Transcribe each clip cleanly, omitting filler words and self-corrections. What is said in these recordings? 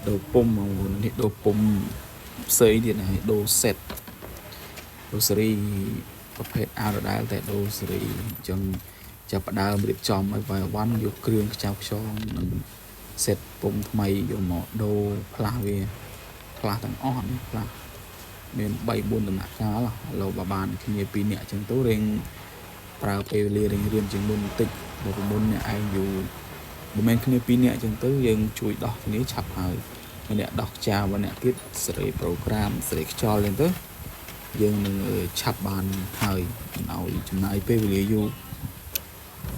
ដូរពុំមកនេះដូរពុំផ្សេងទៀតហើយដូរសេតដូរសេរីប្រភេទអារដែលតែដូរសេរីអញ្ចឹងចាប់ផ្ដើមរៀបចំឲ្យវាយវ៉ាន់យកគ្រឿងខ្ចៅខ្យងនិងសេតពុំថ្មីយកមកដូរផ្លាស់វាផ្លាស់ទាំងអស់នេះផ្លាស់មាន3 4ដំណាក់កាលឥឡូវបានគ្នា2នាក់អញ្ចឹងទៅរៀងប្រើពេលវេលារៀងរៀនជាងមុនបន្តិចបើមុនអ្នកឯងយូរមិនមែនគ្នា2នាក់អញ្ចឹងទៅយើងជួយដោះគ្នាឆាប់ហើយម្នាក់ដោះខ្ចៅម្នាក់ទៀតសេរីប្រូក្រាមសេរីខ្យល់អញ្ចឹងទៅយើងនឹងឆាប់បានហើយឲ្យចំណាយពេលវេលាយូរ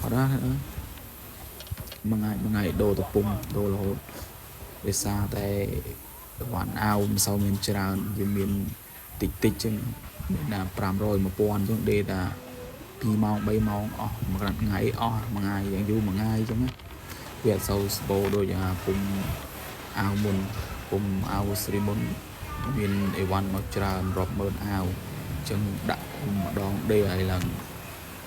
អត់ណាមួយថ្ងៃដូរទៅពុំដូររហូតដោយសារតែវ៉ាន់អាវមិនសូវមានច្រើនវាមានតិចចឹងមានតែ500 1000អញ្ចឹងដេតា2 ម៉ោង 3 ម៉ោងអស់មួយថ្ងៃអស់មួយថ្ងៃយ៉ាងយូរមួយថ្ងៃអញ្ចឹងវាអត់សូវស្បូរដូចពុំអាវមុនពុំអាវស្រីមុនមានអីវ៉ាន់មកច្រើនរាប់ម៉ឺនអាវអញ្ចឹងដាក់ម្ដងដេឲ្យឡើង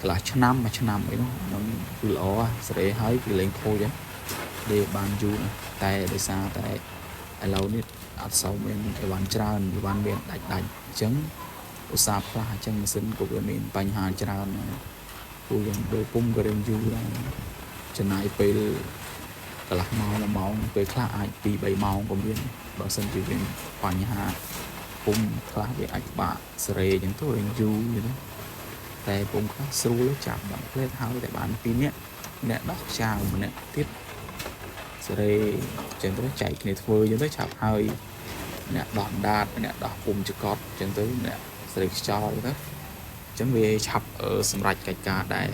កន្លះឆ្នាំមួយឆ្នាំអីនោះនឹងគឺល្អស្រេហើយគឺលេងខូចដេបានយូរតែដោយសារតែឥឡូវនេះអត់សូវមានអីវ៉ាន់ច្រើនអីវ៉ាន់មានដាច់អញ្ចឹងឧស្សាហ៍ផ្លាស់អញ្ចឹងម៉ាស៊ីនក៏វាមានបញ្ហាច្រើនគូយើងដូរពុំក៏រៀងយូរដែរចំណាយពេលកន្លះម៉ោង1 ម៉ោងពេលខ្លះអាច2 3 ម៉ោងក៏មានបើសិនជាមានបញ្ហាពុំខ្លះវាអាចបាក់សេរីអញ្ចឹងទៅរៀងយូរយល់ទេតែពុំខ្លះស្រួលចាប់បាក់ផ្លេតហើយតែបាន2នាក់អ្នកដោះខ្ចៅម្នាក់ទៀតសេរីអញ្ចឹងទៅចែកគ្នាធ្វើអញ្ចឹងទៅឆាប់ហើយអ្នកដោះដាតអ្នកដោះពុំចកត់អញ្ចឹងទៅអ្នកសេរីខ្យល់ទៅអញ្ចឹងវាឆាប់សម្រេចកិច្ចការដែរ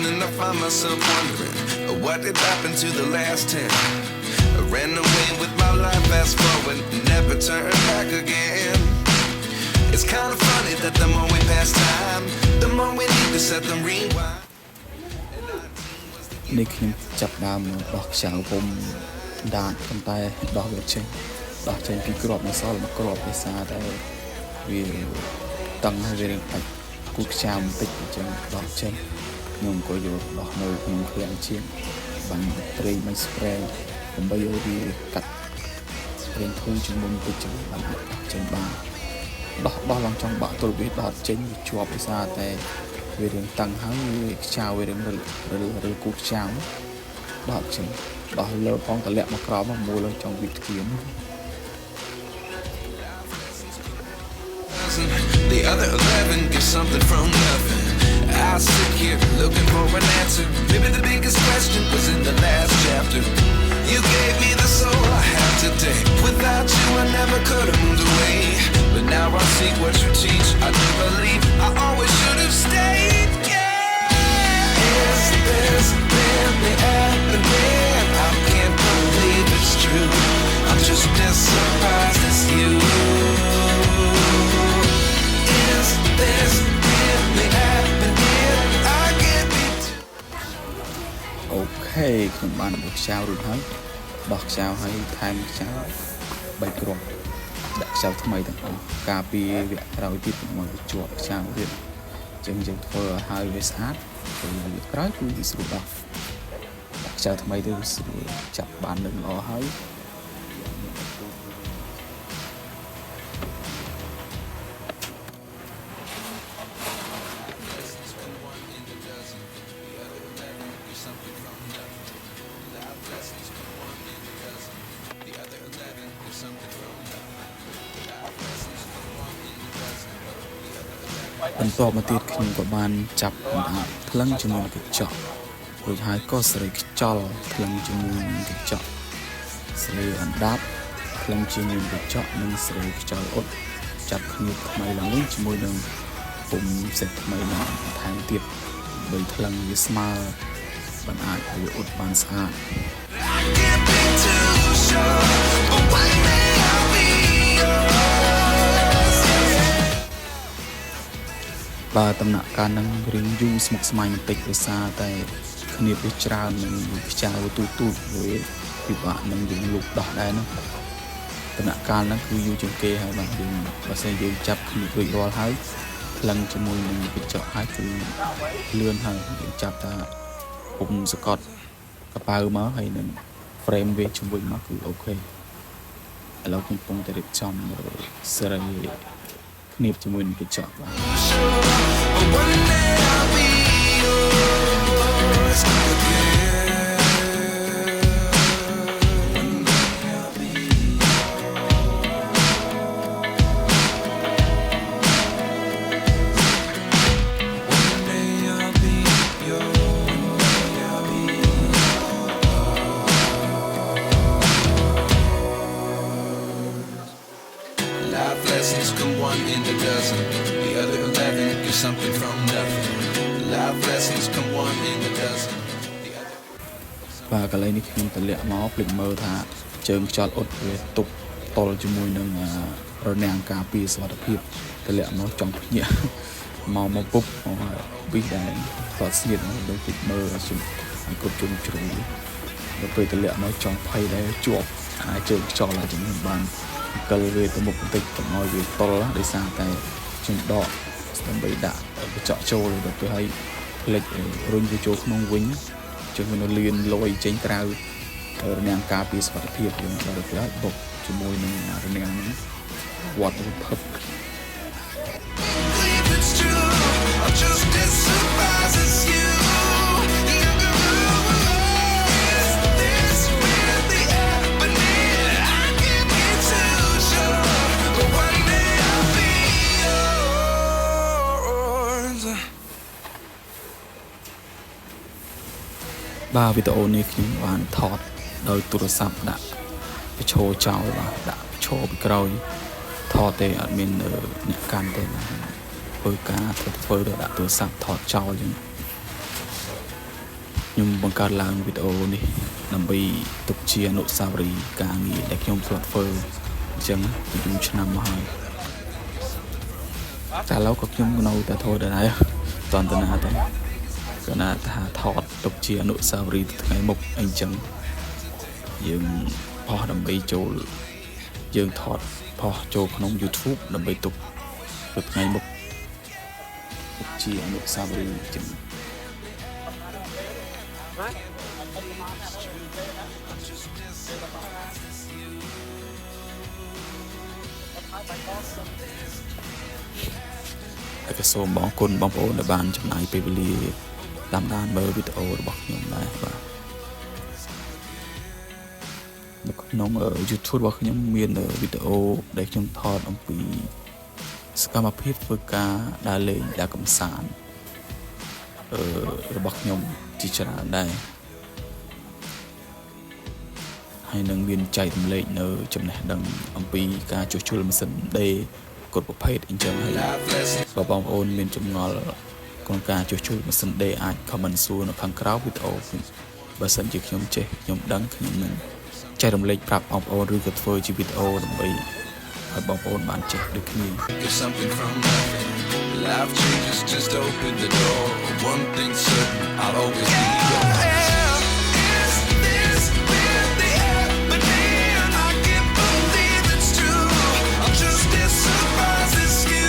And I find myself wondering what did happen to the last 10. I ran away with my life, fast forward, never turn back again. It's kind of funny that the more we pass time, the more we need to set them rewind. នេះខ្ញុំចាប់ដើមដោះខ្ចៅពុំដាតប៉ុន្តែដោះវាចេញពីក្របនៅសល់មួយក្របភាសាតែវាតឹងហើយវារៀងបាច់គូខ្ចៅបន្តិចអញ្ចឹងដោះចេញខ្ញុំក៏យកដោះនៅក្នុងឃ្លាំងជាងបាញ់ត្រីបាញ់ spray ដើម្បីឲ្យវាកាត់រៀងធូរជាងមុនទៅចឹងបានដោះចេញបានដោះឡើងចង់បាក់ទល់វាដោះចេញវាជាប់ភាសាតែវារៀងតឹងហើយវាខ្ចៅវារៀងឬគូខ្ចៅដោះចេញដោះលើផងតម្លាក់មកក្រោមមកមូលឡើងចង់វាធៀមThe other 11 get something from nothing. I sit here looking for an answer. Maybe the biggest question was in the last chapter. You gave me the soul I have today. Without you I never could have moved away. But now I see what you teach. I do believe I always should have stayed. Yeah. Is this really happening? I can't believe it's true. I'm just as surprised as you. Is this really happening? I can't be too. អូខេខ្ញុំបានដោះខ្ចៅរួចហើយដោះខ្ចៅហើយថែមខ្ចៅ3គ្រាប់ដាក់ខ្ចៅថ្មីទាំងអស់ការពារវគ្គក្រោយទៀតមកវាជាប់ខ្ចៅទៀតអញ្ចឹងយើងធ្វើឲ្យវាស្អាតពេលវគ្គក្រោយគឺវាស្រួលដោះខ្ចៅថ្មីទៅស្រួលចាប់បាននឹងល្អហើយបន្ទាប់មកទៀតខ្ញុំក៏បានចាប់ផ្លឹងជាមួយកញ្ចក់រួចហើយក៏សេរីខ្ចល់ផ្លឹងជាមួយកញ្ចក់សេរីអណ្ដាប់ផ្លឹងជាមួយកញ្ចក់និងសេរីខ្ចល់អ៊ុតចាប់គ្នាថ្មីឡើងវិញជាមួយនឹងពុំសេតថ្មីឡើងបន្ថែមទៀតដោយផ្លឹងវាស្មើបានអាចវាអ៊ុតបានស្អាតបើដំណាក់កាលនឹងរៀងយូរស្មុគស្មាញបន្តិចដោយសារតែគ្នាវាច្រើននឹងខ្ចៅទូវាពិបាកនឹងយើងលុបដោះដែរនោះ ដំណាក់កាលហ្នឹងគឺយូរជាងគេហើយបាទយើងបើសិនយើងចាប់គ្នារួចរាល់ហើយថ្លឹងជាមួយនឹងកញ្ចក់ហើយគឺលឿនហើយយើងចាប់តាពុំសកត់កប៉ៅមកហើយនឹង frame វាជាមួយមកគឺអូខេឥឡូវខ្ញុំកំពុងតែរៀបចំសេរីគ្នាជាមួយនឹងកញ្ចក់បាទ One day I'll be yours again. Life lessons come one in a dozen. The other 11 get something from nothing. Life lessons come one in a dozen. បាទកន្លែងនេះខ្ញុំតម្លាក់មកភ្លេចមើលថាជើងខ្យល់អ៊ុតវាទប់តល់ជាមួយនឹងរនាំងការពារសុវត្ថិភាពតម្លាក់មកចង់ភ្ញាក់មកពុបវិសដែរថតស្នៀតមកដូចភ្លេចមើលខ្ញុំអង្គុយជុំជ្រុងដល់ពេលតម្លាក់មកចង់ភ័យដែរជាប់អាចជើងខ្យល់អាចខ្ញុំបានកិលវាទៅមុខបន្តិចកុំឲ្យវាតល់ដោយសារតែខ្ញុំដកដើម្បីដាក់កញ្ចក់ចូលដល់ពេលឲ្យផ្លេចរុញវាចូលក្នុងវិញជើងវានៅលៀនលយចេញក្រៅរនាំងការពារសុវត្ថិភាពយើងដល់ពេលឲ្យបុកជាមួយនឹងរនាំងហ្នឹងវត្តទៅផឹក Believe it's true. I'm just as surprised as you. Is this really happening? I can't be too sure, but one day I'll be yours. បាទវីដេអូនេះខ្ញុំបានថតដោយទូរស័ព្ទដាក់បញ្ឈរចោលបាទដាក់បញ្ឈរពីក្រោយថតទេអត់មានអ្នកកាន់ទេបាទធ្វើការធ្វើដល់ដាក់ទូរស័ព្ទថតចោលចឹងខ្ញុំបង្កើតឡើងវីដេអូនេះដើម្បីទុកជាអនុស្សាវរីយ៍ការងារដែលខ្ញុំធ្លាប់ធ្វើអញ្ចឹងពីយូរឆ្នាំមកហើយតែឥឡូវក៏ខ្ញុំនៅតែធ្វើដែរតន្តនាតែគណៈថាថតទុកជាអនុស្សាវរីយ៍ថ្ងៃមុខអីចឹងយើងផុសដើម្បីចូលយើងថតផុសចូលក្នុង YouTube ដើម្បីទុកថ្ងៃមុខជាអនុស្សាវរីយ៍ចឹងហើយក៏សូមបងប្អូនដែលបានចំណាយពេលវេលាតាមដានមើលវីដេអូរបស់ខ្ញុំដែរបាទនៅក្នុង YouTube របស់ខ្ញុំមានវីដេអូដែលខ្ញុំថតអំពីសកម្មភាពធ្វើការដើរលេងដើរកម្សាន្តរបស់ខ្ញុំជាច្រើនដែរហើយនឹងមានចែករំលែកនៅចំណេះដឹងអំពីការជួសជុលម៉ាស៊ីនដេរគ្រប់ប្រភេទអញ្ចឹងហើយបើបងប្អូនមានចម្ងល់ក្នុងការជួសជុលម៉ាស៊ីនដេរអាច comment សួរនៅខាងក្រោមវីដេអូបើសិនជាខ្ញុំចេះខ្ញុំដឹងខ្ញុំនឹងចែករំលែកប្រាប់បងប្អូនឬក៏ធ្វើជាវីដេអូដើម្បីឲ្យបងប្អូនបានចេះដូចគ្នា Get something from nothing. Life changes, just open the door. One thing certain, I'll always be yours. Is this really happening? I can't believe it's true. I'm just as surprised as you.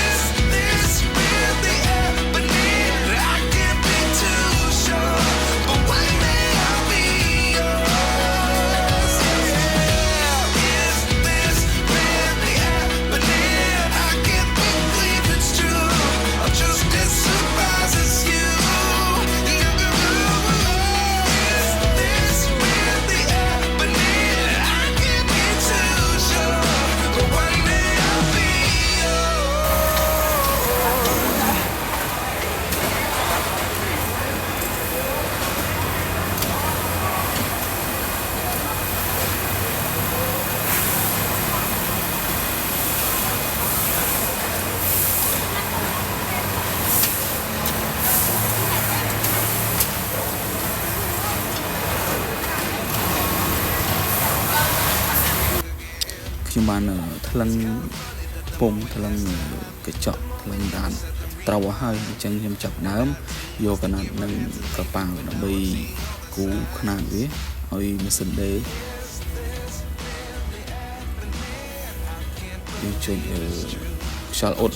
Is this really happening? I can't be too sure, but one day I'll be yours. Is this really happening? I can't believe it's true. I'm just as surprised as you. Is this really happening? I can't be too sure, but one day I'll be yours. ខ្ញុំបានថ្លឹងពុំថ្លឹងកញ្ចក់ថ្លឹងដានត្រូវហើយអញ្ចឹងខ្ញុំចាប់ដើមយកកណាត់នឹងកប៉ាល់ដើម្បីគូខ្នាតវា ហើយម៉ាស៊ីនដេយើងជួយខ្យល់អ៊ុត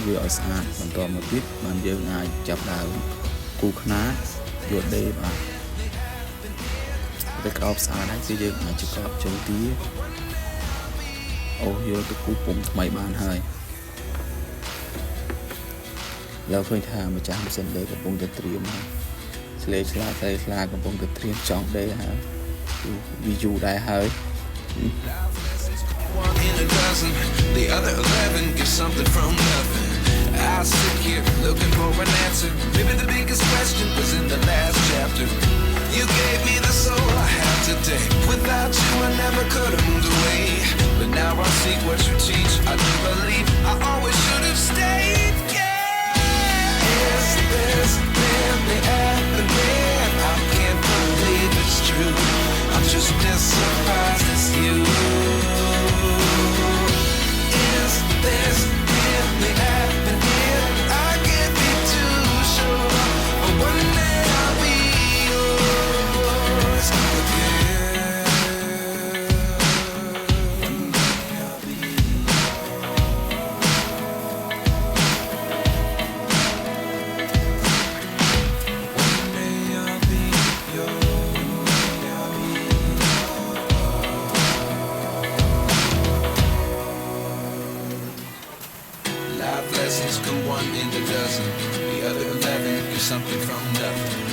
វាឲ្យស្អាតបន្តមកទៀតបានយើងអាចចាប់ដើមគូខ្នាតយកដេបាទតែក្របស្អាតហើយគឺយើងអាចក្របចូលទីអូយកទៅគូពុំថ្មីបានហើយเราឃើញថាម្ចាស់ម៉ាស៊ីនដេកំពុងតែត្រៀមឆ្លេឆ្លាកំពុងតែត្រៀមចង់ដេហើយវាយូរដែរហើយ One in a dozen, the other 11 get something from nothing. I sit here looking for an answer. Maybe the biggest question was in the last chapter. You gave me the soul I have today. Without you, I never could have moved away. But now I see what you teach. I do believe I always should have stayed. Yeah. Is this really happening? I can't believe it's true. I'm just as surprised as you. Is this really happening? I can't be too sure. But one day I'll be yours again. One day I'll be Life lessons come one in a dozen. The other 11 get something from nothing.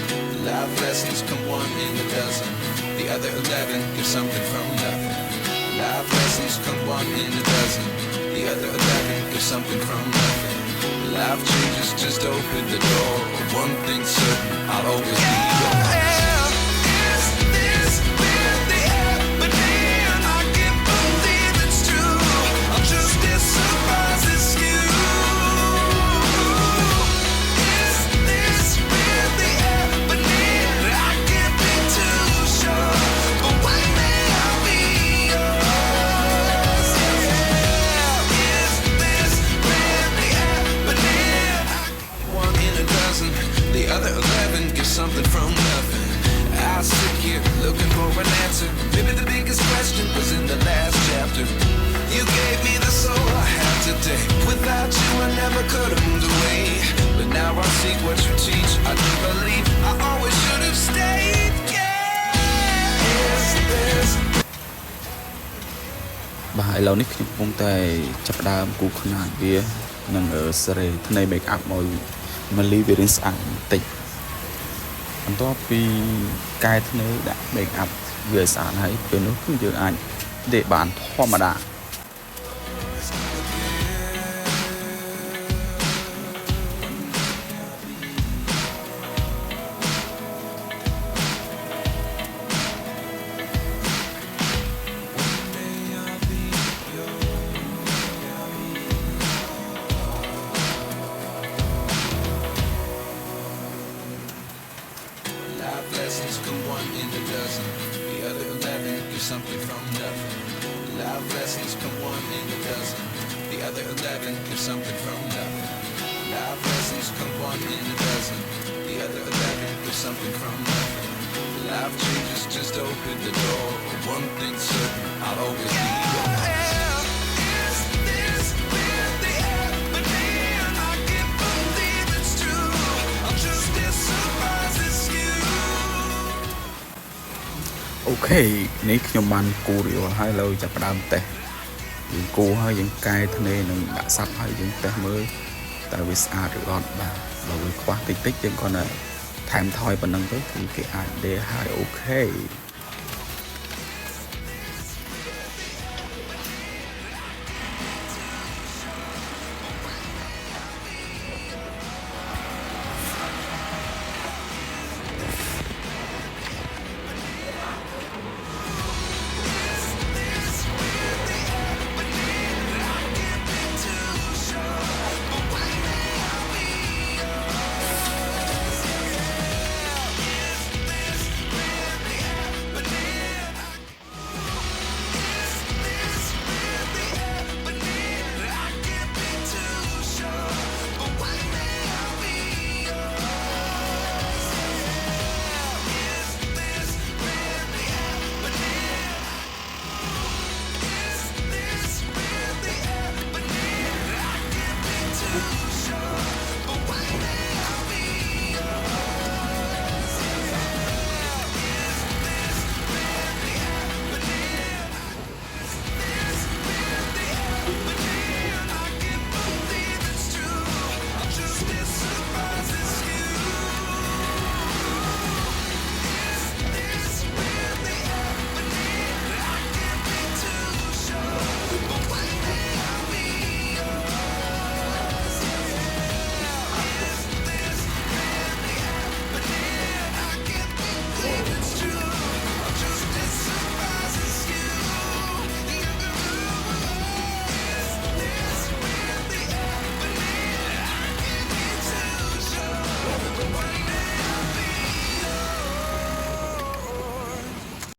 Life lessons come one in a dozen. The other 11 get something from nothing. Life lessons come one in a dozen. The other 11 get something from nothing. Life changes just open the door. One thing's certain, I'll always be yours. Is this really happening? I can't believe it's true. I'm just as surprised as you. Is this really happening? I can't be too sure. But one day I'll be yours. Yeah. Is this really happening? One in a dozen, the other 11 get something from nothing. I sit here looking for an answer. Maybe the biggest question was in the last chapter. You gave me the soul I have today. Without you, I never could have moved away. But now I see what you teach. I do believe I always should have stayed. Yeah. Is this បាទឥឡូវនេះខ្ញុំកំពុងតែចាប់ផ្ដើមគូខ្នាតវានឹងសេរីថ្នេរ make up មកលីវារៀងស្អាតបន្តិចបន្ទាប់ពីកែថ្នេរដាក់ make up វាស្អាតហើយពេលនោះគឺយើងអាចដេកបានធម្មតា Life lessons come one in a dozen. The other 11 get something from nothing. Life lessons come one in a dozen. The other 11 get something from nothing. Life lessons come one in a dozen. The other 11 get something from nothing. Life changes just open the door. One thing's certain, I'll always be yours. Is this really happening? I can't believe it's true. I'm just as surprised as you. អូខេនេះខ្ញុំបានគូរួចហើយឥឡូវចាប់ផ្ដើមតេស្តយើងគូហើយយើងកែថ្នេរនឹងដាក់សាប់ហើយយើងតេស្តមើលតើវាស្អាតឬអត់បាទបើវាខ្វះតិចៗយើងគ្រាន់តែថែមថយប៉ុណ្្នឹងទៅគឺគេអាចដេរហើយអូខេ